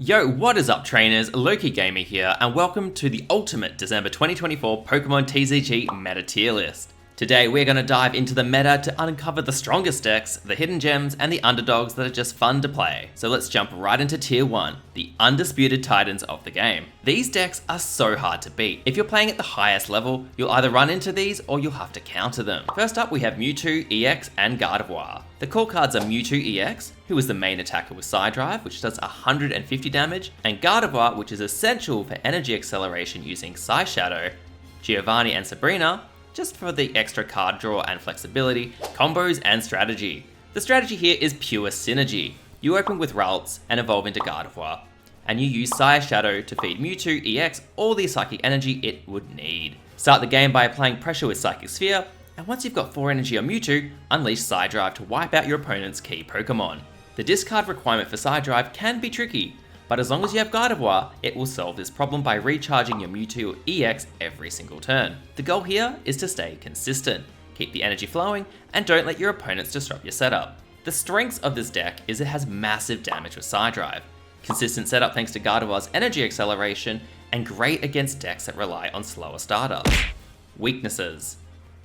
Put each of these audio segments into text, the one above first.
Yo, what is up trainers, Loki Gamer here, and welcome to the ultimate December 2024 Pokemon TCG meta tier list. Today we're going to dive into the meta to uncover the strongest decks, the hidden gems, and the underdogs that are just fun to play. So let's jump right into tier 1, the undisputed titans of the game. These decks are so hard to beat. If you're playing at the highest level, you'll either run into these or you'll have to counter them. First up we have Mewtwo, EX, and Gardevoir. The core cards are Mewtwo EX, who is the main attacker with Side Drive, which does 150 damage, and Gardevoir, which is essential for energy acceleration using Psy Shadow, Giovanni and Sabrina, just for the extra card draw and flexibility, combos and strategy. The strategy here is pure synergy. You open with Ralts and evolve into Gardevoir, and you use Psy Shadow to feed Mewtwo EX all the psychic energy it would need. Start the game by applying pressure with Psychic Sphere, and once you've got 4 energy on Mewtwo, unleash Psy Drive to wipe out your opponent's key Pokemon. The discard requirement for Psy Drive can be tricky, but as long as you have Gardevoir, it will solve this problem by recharging your Mewtwo EX every single turn. The goal here is to stay consistent, keep the energy flowing, and don't let your opponents disrupt your setup. The strengths of this deck is it has massive damage with Psy Drive, consistent setup thanks to Gardevoir's energy acceleration, and great against decks that rely on slower startups. Weaknesses.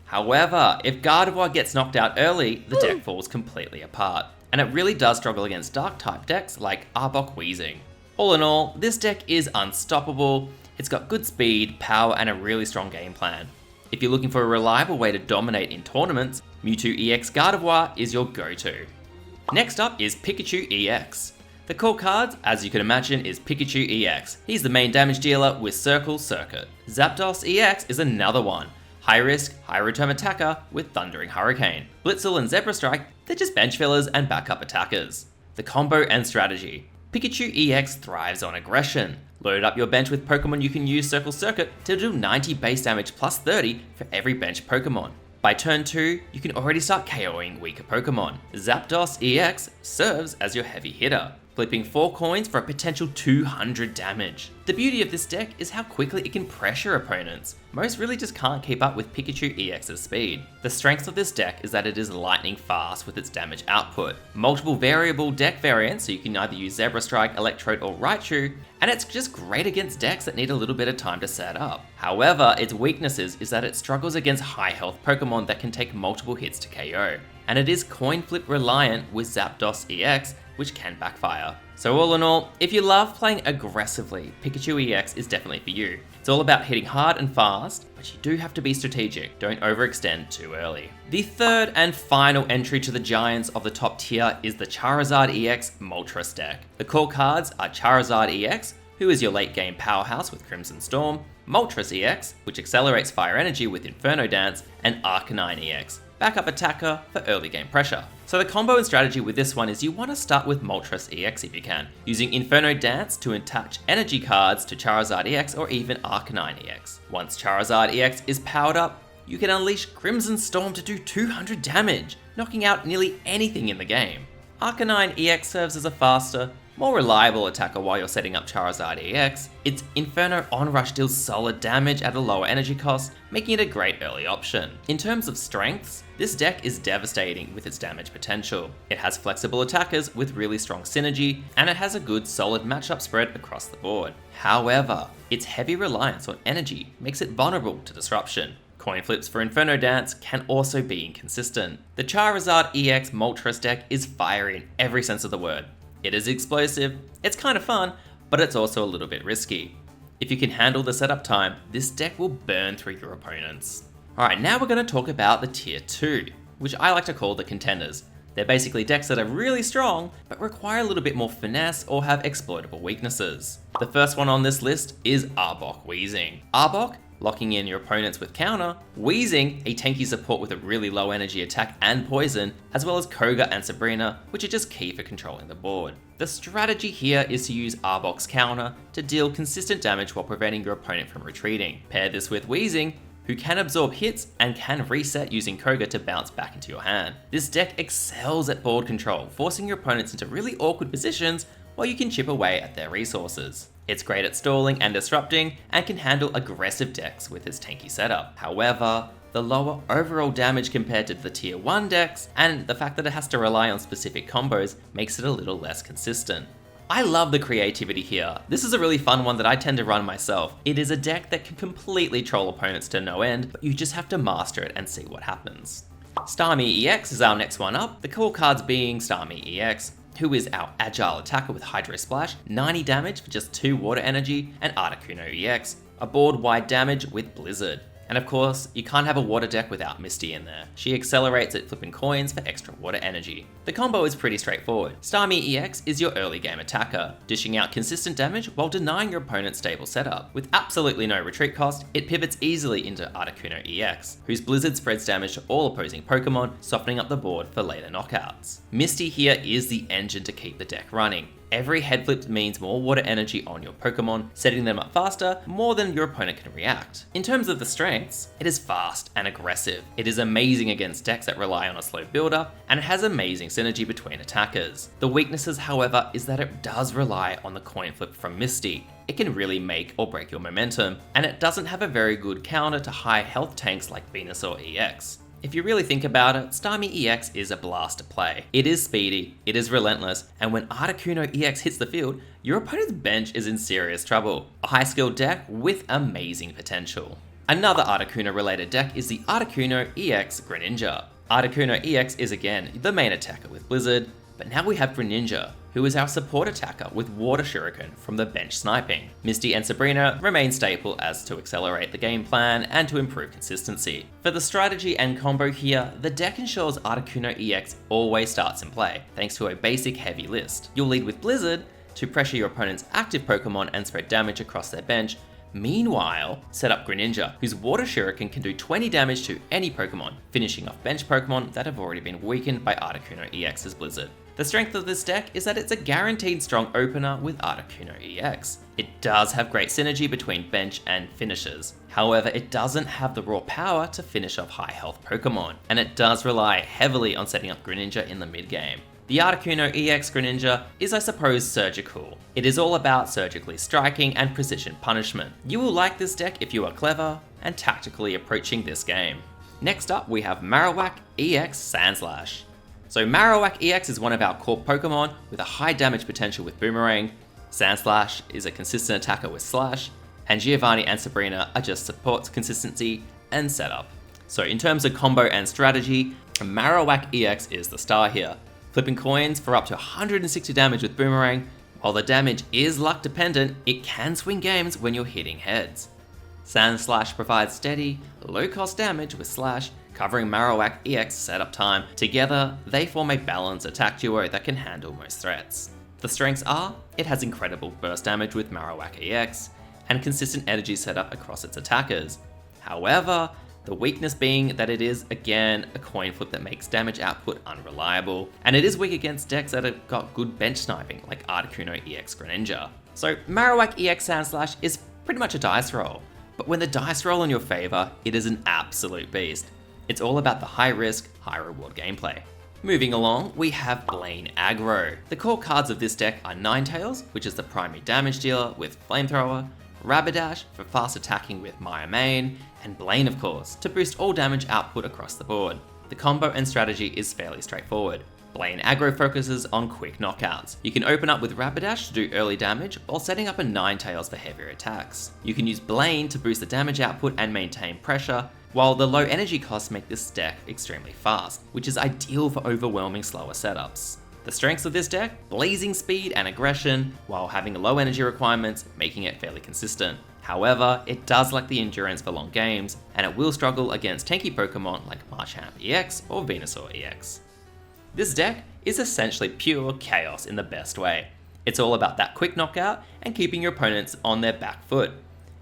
However, if Gardevoir gets knocked out early, the deck falls completely apart, and it really does struggle against Dark-type decks like Arbok Weezing. All in all, this deck is unstoppable, it's got good speed, power, and a really strong game plan. If you're looking for a reliable way to dominate in tournaments, Mewtwo EX Gardevoir is your go-to. Next up is Pikachu EX. The core cards, as you can imagine, is Pikachu EX. He's the main damage dealer with Circle Circuit. Zapdos EX is another one. High risk, high return attacker with Thundering Hurricane. Blitzel and Zebra Strike, they're just bench fillers and backup attackers. The combo and strategy. Pikachu EX thrives on aggression. Load up your bench with Pokemon you can use Circle Circuit to do 90 base damage plus 30 for every bench Pokemon. By turn 2, you can already start KOing weaker Pokemon. Zapdos EX serves as your heavy hitter, flipping 4 coins for a potential 200 damage. The beauty of this deck is how quickly it can pressure opponents. Most really just can't keep up with Pikachu EX's speed. The strength of this deck is that it is lightning fast with its damage output. Multiple variable deck variants, so you can either use Zebra Strike, Electrode, or Raichu, and it's just great against decks that need a little bit of time to set up. However, its weaknesses is that it struggles against high health Pokemon that can take multiple hits to KO. And it is coin flip reliant with Zapdos EX, which can backfire. So all in all, if you love playing aggressively, Pikachu EX is definitely for you. It's all about hitting hard and fast, but you do have to be strategic, don't overextend too early. The third and final entry to the giants of the top tier is the Charizard EX Moltres deck. The core cards are Charizard EX, who is your late game powerhouse with Crimson Storm, Moltres EX, which accelerates fire energy with Inferno Dance, and Arcanine EX, backup attacker for early game pressure. So the combo and strategy with this one is you want to start with Moltres EX if you can, using Inferno Dance to attach energy cards to Charizard EX or even Arcanine EX. Once Charizard EX is powered up, you can unleash Crimson Storm to do 200 damage, knocking out nearly anything in the game. Arcanine EX serves as a faster, more reliable attacker while you're setting up Charizard EX. Its Inferno Onrush deals solid damage at a lower energy cost, making it a great early option. In terms of strengths, this deck is devastating with its damage potential. It has flexible attackers with really strong synergy, and it has a good solid matchup spread across the board. However, its heavy reliance on energy makes it vulnerable to disruption. Coin flips for Inferno Dance can also be inconsistent. The Charizard EX Moltres deck is fiery in every sense of the word. It is explosive, it's kind of fun, but it's also a little bit risky. If you can handle the setup time, this deck will burn through your opponents. Alright, now we're going to talk about the tier 2, which I like to call the contenders. They're basically decks that are really strong, but require a little bit more finesse or have exploitable weaknesses. The first one on this list is Arbok Weezing. Arbok, locking in your opponents with counter, Weezing, a tanky support with a really low energy attack and poison, as well as Koga and Sabrina, which are just key for controlling the board. The strategy here is to use Arbok's counter to deal consistent damage while preventing your opponent from retreating. Pair this with Weezing, who can absorb hits and can reset using Koga to bounce back into your hand. This deck excels at board control, forcing your opponents into really awkward positions while you can chip away at their resources. It's great at stalling and disrupting, and can handle aggressive decks with its tanky setup. However, the lower overall damage compared to the tier 1 decks, and the fact that it has to rely on specific combos makes it a little less consistent. I love the creativity here. This is a really fun one that I tend to run myself. It is a deck that can completely troll opponents to no end, but you just have to master it and see what happens. Starmie EX is our next one up, the core cards being Starmie EX, who is our agile attacker with Hydro Splash, 90 damage for just 2 water energy, and Articuno EX, a board-wide damage with Blizzard. And of course, you can't have a water deck without Misty in there. She accelerates at flipping coins for extra water energy. The combo is pretty straightforward. Starmie EX is your early game attacker, dishing out consistent damage while denying your opponent's stable setup. With absolutely no retreat cost, it pivots easily into Articuno EX, whose Blizzard spreads damage to all opposing Pokemon, softening up the board for later knockouts. Misty here is the engine to keep the deck running. Every head flip means more water energy on your Pokemon, setting them up faster, more than your opponent can react. In terms of the strengths, it is fast and aggressive. It is amazing against decks that rely on a slow builder, and it has amazing synergy between attackers. The weaknesses, however, is that it does rely on the coin flip from Misty. It can really make or break your momentum, and it doesn't have a very good counter to high health tanks like Venusaur EX. If you really think about it, Starmie EX is a blast to play. It is speedy, it is relentless, and when Articuno EX hits the field, your opponent's bench is in serious trouble. A high skilled deck with amazing potential. Another Articuno related deck is the Articuno EX Greninja. Articuno EX is again the main attacker with Blizzard, but now we have Greninja, who is our support attacker with Water Shuriken from the bench sniping. Misty and Sabrina remain staple as to accelerate the game plan and to improve consistency. For the strategy and combo here, the deck ensures Articuno EX always starts in play, thanks to a basic heavy list. You'll lead with Blizzard to pressure your opponent's active Pokemon and spread damage across their bench. Meanwhile, set up Greninja, whose Water Shuriken can do 20 damage to any Pokemon, finishing off bench Pokemon that have already been weakened by Articuno EX's Blizzard. The strength of this deck is that it's a guaranteed strong opener with Articuno EX. It does have great synergy between bench and finishers. However, it doesn't have the raw power to finish off high health Pokemon, and it does rely heavily on setting up Greninja in the mid game. The Articuno EX Greninja is, I suppose, surgical. It is all about surgically striking and precision punishment. You will like this deck if you are clever and tactically approaching this game. Next up, we have Marowak EX Sandslash. So Marowak EX is one of our core Pokemon with a high damage potential with Boomerang, Sandslash is a consistent attacker with Slash, and Giovanni and Sabrina are just supports consistency and setup. So in terms of combo and strategy, Marowak EX is the star here, flipping coins for up to 160 damage with Boomerang. While the damage is luck dependent, it can swing games when you're hitting heads. Sandslash provides steady, low cost damage with Slash, covering Marowak EX setup time. Together, they form a balanced attack duo that can handle most threats. The strengths are, it has incredible burst damage with Marowak EX, and consistent energy setup across its attackers. However, the weakness being that it is, again, a coin flip that makes damage output unreliable, and it is weak against decks that have got good bench sniping, like Articuno EX Greninja. So Marowak EX Sandslash is pretty much a dice roll, but when the dice roll in your favor, it is an absolute beast. It's all about the high risk, high reward gameplay. Moving along, we have Blaine Aggro. The core cards of this deck are Ninetales, which is the primary damage dealer with Flamethrower, Rapidash for fast attacking with Maya Main, and Blaine of course, to boost all damage output across the board. The combo and strategy is fairly straightforward. Blaine Aggro focuses on quick knockouts. You can open up with Rapidash to do early damage while setting up a Ninetales for heavier attacks. You can use Blaine to boost the damage output and maintain pressure, while the low energy costs make this deck extremely fast, which is ideal for overwhelming slower setups. The strengths of this deck, blazing speed and aggression, while having low energy requirements, making it fairly consistent. However, it does lack the endurance for long games, and it will struggle against tanky Pokemon like Marshhamp EX or Venusaur EX. This deck is essentially pure chaos in the best way. It's all about that quick knockout and keeping your opponents on their back foot.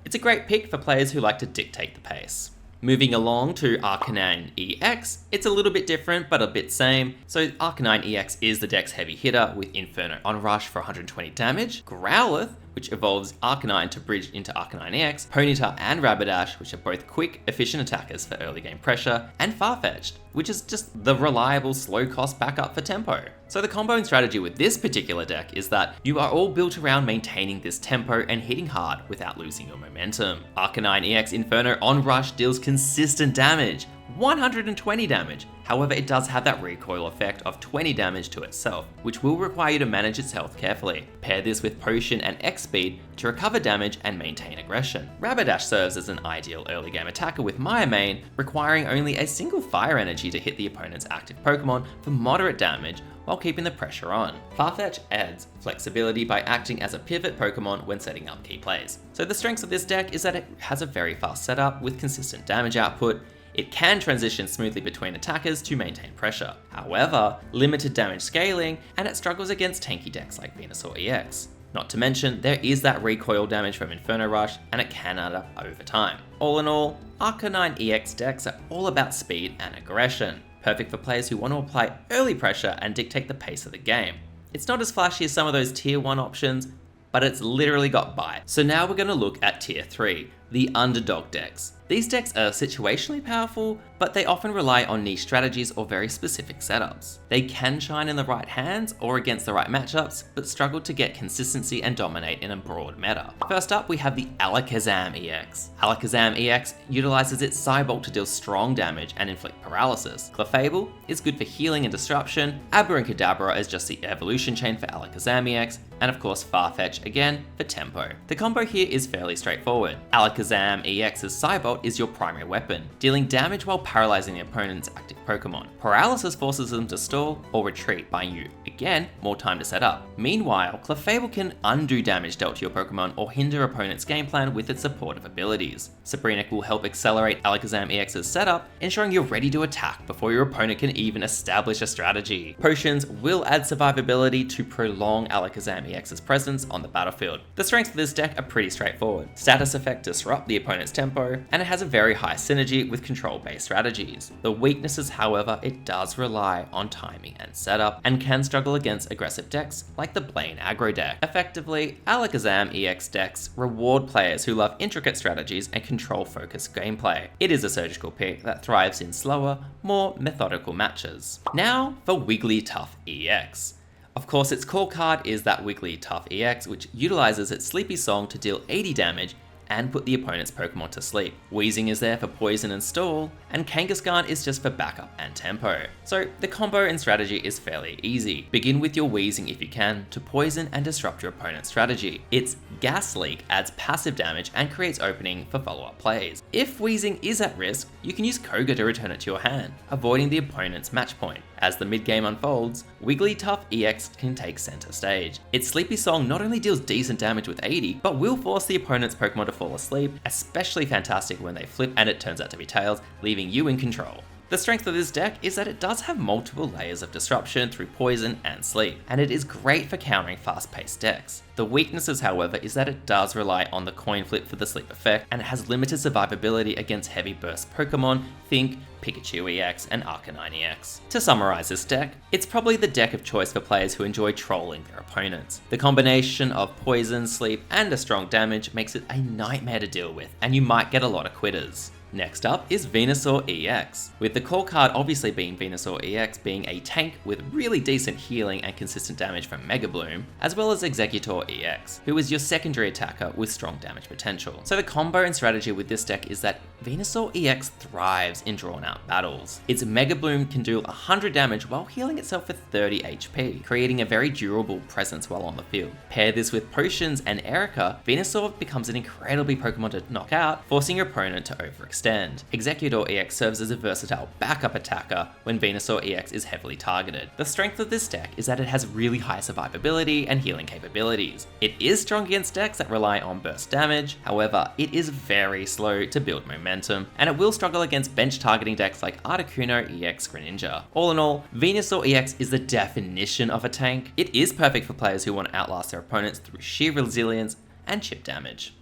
It's a great pick for players who like to dictate the pace. Moving along to Arcanine EX, it's a little bit different but a bit same. So Arcanine EX is the deck's heavy hitter with Inferno Onrush for 120 damage, Growlithe, which evolves Arcanine to bridge into Arcanine EX, Ponyta and Rapidash, which are both quick, efficient attackers for early game pressure, and Farfetch'd, which is just the reliable slow cost backup for tempo. So the combo and strategy with this particular deck is that you are all built around maintaining this tempo and hitting hard without losing your momentum. Arcanine EX Inferno Onrush deals consistent damage, 120 damage. However, it does have that recoil effect of 20 damage to itself, which will require you to manage its health carefully. Pair this with Potion and X Speed to recover damage and maintain aggression. Rapidash serves as an ideal early game attacker with Maya main, requiring only a single fire energy to hit the opponent's active Pokemon for moderate damage while keeping the pressure on. Farfetch adds flexibility by acting as a pivot Pokemon when setting up key plays. So the strengths of this deck is that it has a very fast setup with consistent damage output. It can transition smoothly between attackers to maintain pressure. However, limited damage scaling, and it struggles against tanky decks like Venusaur EX. Not to mention, there is that recoil damage from Inferno Rush, and it can add up over time. All in all, Arcanine EX decks are all about speed and aggression. Perfect for players who want to apply early pressure and dictate the pace of the game. It's not as flashy as some of those tier 1 options, but it's literally got bite. So now we're going to look at tier 3, the underdog decks. These decks are situationally powerful, but they often rely on niche strategies or very specific setups. They can shine in the right hands or against the right matchups, but struggle to get consistency and dominate in a broad meta. First up, we have the Alakazam EX. Alakazam EX utilizes its Psybolt to deal strong damage and inflict paralysis. Clefable is good for healing and disruption. Abracadabra is just the evolution chain for Alakazam EX, and of course Farfetch again for tempo. The combo here is fairly straightforward. Alakazam EX's Psybolt is your primary weapon, dealing damage while paralyzing the opponent's active Pokemon. Paralysis forces them to stall or retreat, buying you, again, more time to set up. Meanwhile, Clefable can undo damage dealt to your Pokemon or hinder opponent's game plan with its supportive abilities. Sabrinac will help accelerate Alakazam EX's setup, ensuring you're ready to attack before your opponent can even establish a strategy. Potions will add survivability to prolong Alakazam EX's presence on the battlefield. The strengths of this deck are pretty straightforward. Status effect disrupt the opponent's tempo, and it has a very high synergy with control-based strategies. The weaknesses, however, it does rely on timing and setup, and can struggle against aggressive decks like the Blaine aggro deck. Effectively, Alakazam EX decks reward players who love intricate strategies and control-focused gameplay. It is a surgical pick that thrives in slower, more methodical matches. Now for Wigglytuff EX. Of course, its core card is that Wigglytuff EX, which utilizes its Sleepy Song to deal 80 damage and put the opponent's Pokemon to sleep. Weezing is there for poison and stall, and Kangaskhan is just for backup and tempo. So the combo and strategy is fairly easy. Begin with your Weezing if you can, to poison and disrupt your opponent's strategy. Its Gas Leak adds passive damage and creates opening for follow-up plays. If Weezing is at risk, you can use Koga to return it to your hand, avoiding the opponent's match point. As the mid-game unfolds, Wigglytuff EX can take center stage. Its Sleepy Song not only deals decent damage with 80, but will force the opponent's Pokemon to fall asleep, especially fantastic when they flip and it turns out to be Tails, leaving you in control. The strength of this deck is that it does have multiple layers of disruption through poison and sleep, and it is great for countering fast-paced decks. The weaknesses, however, is that it does rely on the coin flip for the sleep effect, and it has limited survivability against heavy burst Pokemon, think Pikachu EX and Arcanine EX. To summarize this deck, it's probably the deck of choice for players who enjoy trolling their opponents. The combination of poison, sleep, and a strong damage makes it a nightmare to deal with, and you might get a lot of quitters. Next up is Venusaur EX, with the core card obviously being Venusaur EX being a tank with really decent healing and consistent damage from Mega Bloom, as well as Exeggutor EX, who is your secondary attacker with strong damage potential. So the combo and strategy with this deck is that Venusaur EX thrives in drawn out battles. Its Mega Bloom can do 100 damage while healing itself for 30 HP, creating a very durable presence while on the field. Pair this with Potions and Erica, Venusaur becomes an incredibly Pokemon to knock out, forcing your opponent to overextend. Exeggutor EX serves as a versatile backup attacker when Venusaur EX is heavily targeted. The strength of this deck is that it has really high survivability and healing capabilities. It is strong against decks that rely on burst damage, however, it is very slow to build momentum, and it will struggle against bench targeting decks like Articuno EX Greninja. All in all, Venusaur EX is the definition of a tank. It is perfect for players who want to outlast their opponents through sheer resilience and chip damage.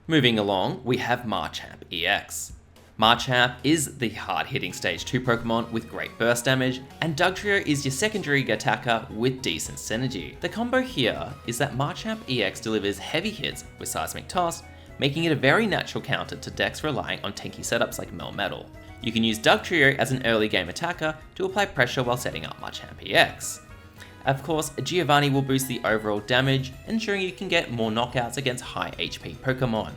Moving along, we have Machamp EX. Machamp is the hard-hitting Stage 2 Pokemon with great burst damage, and Dugtrio is your secondary attacker with decent synergy. The combo here is that Machamp EX delivers heavy hits with Seismic Toss, making it a very natural counter to decks relying on tanky setups like Melmetal. You can use Dugtrio as an early game attacker to apply pressure while setting up Machamp EX. Of course, Giovanni will boost the overall damage, ensuring you can get more knockouts against high HP Pokemon.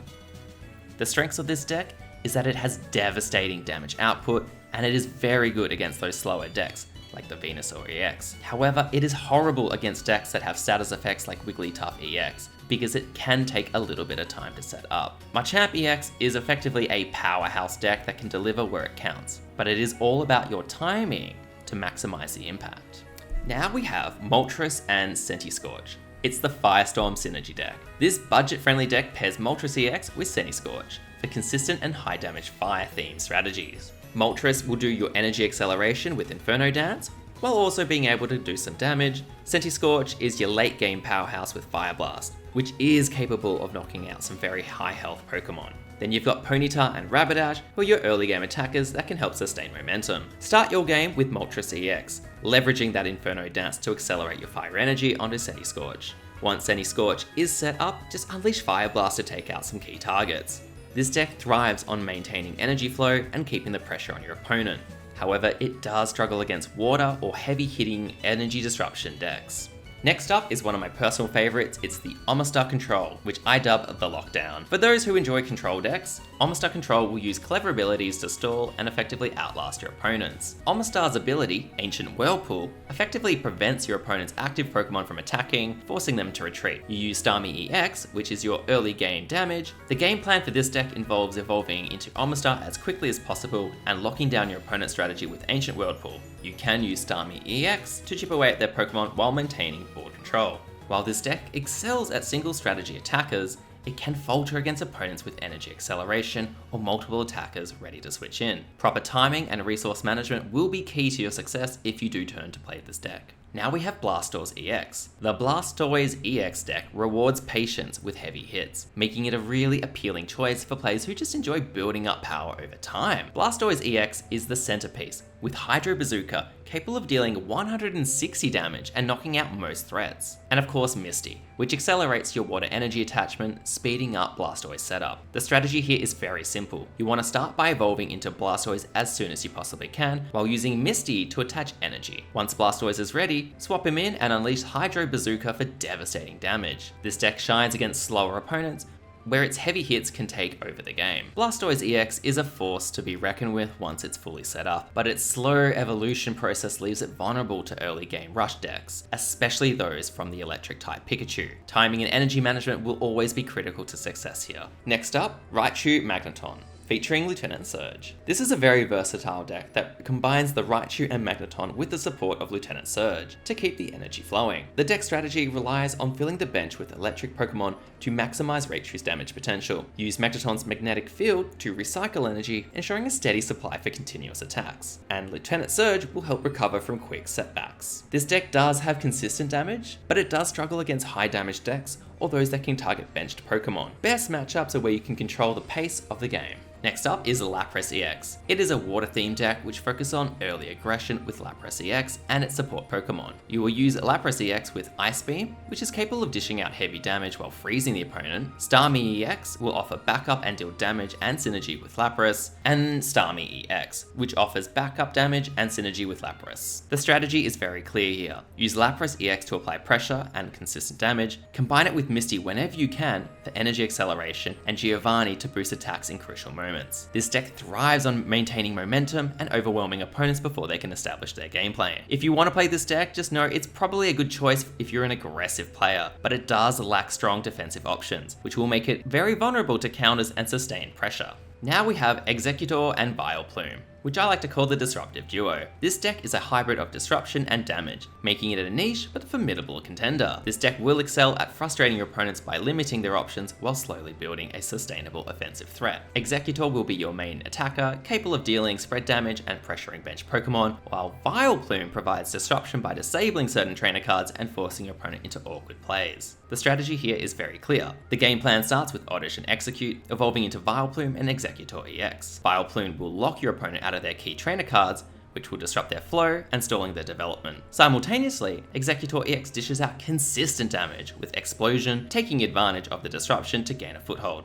The strengths of this deck is that it has devastating damage output and it is very good against those slower decks, like the Venusaur EX. However, it is horrible against decks that have status effects like Wigglytuff EX, because it can take a little bit of time to set up. Machamp EX is effectively a powerhouse deck that can deliver where it counts, but it is all about your timing to maximize the impact. Now we have Moltres and Centiskorch. It's the Firestorm synergy deck. This budget-friendly deck pairs Moltres EX with Centiskorch for consistent and high damage fire-themed strategies. Moltres will do your energy acceleration with Inferno Dance, while also being able to do some damage. Centiskorch is your late game powerhouse with Fire Blast, which is capable of knocking out some very high health Pokemon. Then you've got Ponyta and Rapidash, who are your early game attackers that can help sustain momentum. Start your game with Moltres EX, leveraging that Inferno Dance to accelerate your fire energy onto Centiskorch. Once Centiskorch is set up, just unleash Fire Blast to take out some key targets. This deck thrives on maintaining energy flow and keeping the pressure on your opponent. However, it does struggle against water or heavy hitting energy disruption decks. Next up is one of my personal favorites, it's the Omastar Control, which I dub the Lockdown. For those who enjoy control decks, Omastar Control will use clever abilities to stall and effectively outlast your opponents. Omastar's ability, Ancient Whirlpool, effectively prevents your opponent's active Pokemon from attacking, forcing them to retreat. You use Starmie EX, which is your early game damage. The game plan for this deck involves evolving into Omastar as quickly as possible and locking down your opponent's strategy with Ancient Whirlpool. You can use Starmie EX to chip away at their Pokemon while maintaining board control. While this deck excels at single strategy attackers, it can falter against opponents with energy acceleration or multiple attackers ready to switch in. Proper timing and resource management will be key to your success if you do turn to play this deck. Now we have Blastoise EX. The Blastoise EX deck rewards patience with heavy hits, making it a really appealing choice for players who just enjoy building up power over time. Blastoise EX is the centerpiece, with Hydro Bazooka, capable of dealing 160 damage and knocking out most threats. And of course Misty, which accelerates your water energy attachment, speeding up Blastoise setup. The strategy here is very simple. You want to start by evolving into Blastoise as soon as you possibly can, while using Misty to attach energy. Once Blastoise is ready, swap him in and unleash Hydro Bazooka for devastating damage. This deck shines against slower opponents, where its heavy hits can take over the game. Blastoise EX is a force to be reckoned with once it's fully set up, but its slow evolution process leaves it vulnerable to early game rush decks, especially those from the electric type Pikachu. Timing and energy management will always be critical to success here. Next up, Raichu Magneton, featuring Lieutenant Surge. This is a very versatile deck that combines the Raichu and Magneton with the support of Lieutenant Surge to keep the energy flowing. The deck strategy relies on filling the bench with electric Pokemon to maximize Raichu's damage potential. Use Magneton's magnetic field to recycle energy, ensuring a steady supply for continuous attacks. And Lieutenant Surge will help recover from quick setbacks. This deck does have consistent damage, but it does struggle against high damage decks or those that can target benched Pokemon. Best matchups are where you can control the pace of the game. Next up is Lapras EX. It is a water-themed deck which focuses on early aggression with Lapras EX and its support Pokemon. You will use Lapras EX with Ice Beam, which is capable of dishing out heavy damage while freezing the opponent. Starmie EX will offer backup and deal damage and synergy with Lapras, and Starmie EX, which offers backup damage and synergy with Lapras. The strategy is very clear here. Use Lapras EX to apply pressure and consistent damage, combine it with Misty whenever you can for energy acceleration, and Giovanni to boost attacks in crucial moments. This deck thrives on maintaining momentum and overwhelming opponents before they can establish their game plan. If you want to play this deck, just know it's probably a good choice if you're an aggressive player, but it does lack strong defensive options, which will make it very vulnerable to counters and sustained pressure. Now we have Exeggutor and Vileplume, which I like to call the disruptive duo. This deck is a hybrid of disruption and damage, making it a niche but formidable contender. This deck will excel at frustrating your opponents by limiting their options while slowly building a sustainable offensive threat. Exeggutor will be your main attacker, capable of dealing spread damage and pressuring bench Pokemon, while Vileplume provides disruption by disabling certain trainer cards and forcing your opponent into awkward plays. The strategy here is very clear. The game plan starts with Oddish and Execute, evolving into Vileplume and Exeggutor EX. Vileplume will lock your opponent out of their key trainer cards, which will disrupt their flow and stalling their development. Simultaneously, Exeggutor EX dishes out consistent damage, with Explosion taking advantage of the disruption to gain a foothold.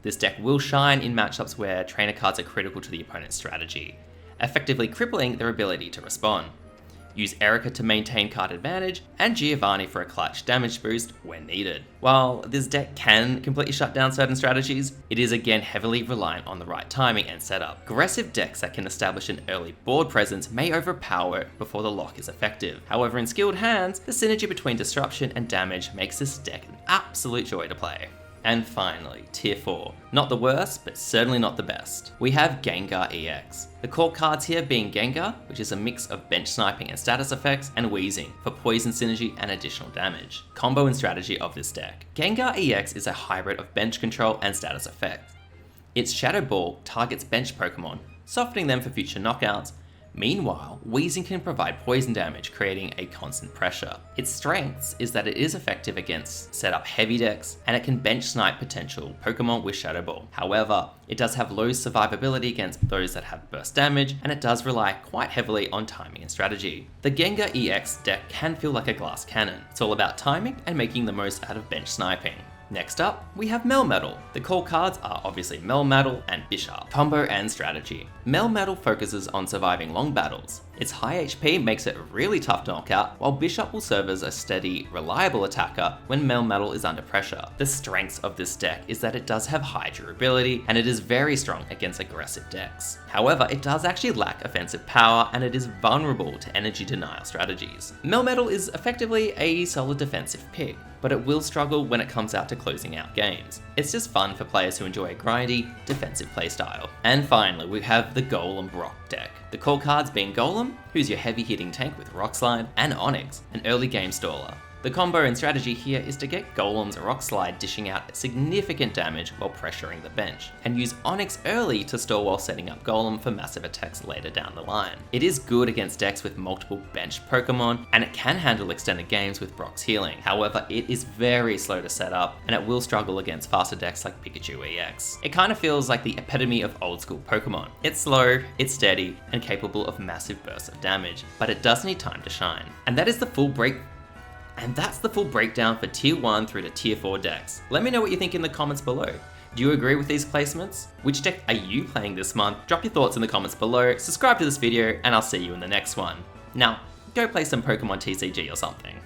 This deck will shine in matchups where trainer cards are critical to the opponent's strategy, effectively crippling their ability to respond. use Erica to maintain card advantage, and Giovanni for a clutch damage boost when needed. While this deck can completely shut down certain strategies, it is again heavily reliant on the right timing and setup. Aggressive decks that can establish an early board presence may overpower it before the lock is effective. However, in skilled hands, the synergy between disruption and damage makes this deck an absolute joy to play. And finally, Tier 4. Not the worst, but certainly not the best. We have Gengar EX. The core cards here being Gengar, which is a mix of bench sniping and status effects, and Weezing for poison synergy and additional damage. Combo and strategy of this deck. Gengar EX is a hybrid of bench control and status effects. Its Shadow Ball targets bench Pokemon, softening them for future knockouts. Meanwhile, Weezing can provide poison damage, creating a constant pressure. Its strengths is that it is effective against setup heavy decks, and it can bench snipe potential Pokemon with Shadow Ball. However, it does have low survivability against those that have burst damage, and it does rely quite heavily on timing and strategy. The Gengar EX deck can feel like a glass cannon. It's all about timing and making the most out of bench sniping. Next up, we have Melmetal. The core cards are obviously Melmetal and Bishop. Combo and strategy. Melmetal focuses on surviving long battles. Its high HP makes it really tough to knock out, while Bishop will serve as a steady, reliable attacker when Melmetal is under pressure. The strengths of this deck is that it does have high durability, and it is very strong against aggressive decks. However, it does actually lack offensive power, and it is vulnerable to energy denial strategies. Melmetal is effectively a solid defensive pick, but it will struggle when it comes out to closing out games. It's just fun for players who enjoy a grindy, defensive playstyle. And finally, we have the Golem Rock deck. The core cards being Golem, who's your heavy hitting tank with Rock Slide, and Onyx, an early game staller. The combo and strategy here is to get Golem's Rock Slide dishing out significant damage while pressuring the bench, and use Onyx early to stall while setting up Golem for massive attacks later down the line. It is good against decks with multiple bench Pokemon, and it can handle extended games with Brock's healing. However, it is very slow to set up, and it will struggle against faster decks like Pikachu EX. It kind of feels like the epitome of old school Pokemon. It's slow, it's steady, and capable of massive bursts of damage, but it does need time to shine. And that's the full breakdown for Tier 1 through to Tier 4 decks. Let me know what you think in the comments below. Do you agree with these placements? Which deck are you playing this month? Drop your thoughts in the comments below, subscribe to this video, and I'll see you in the next one. Now, go play some Pokemon TCG or something.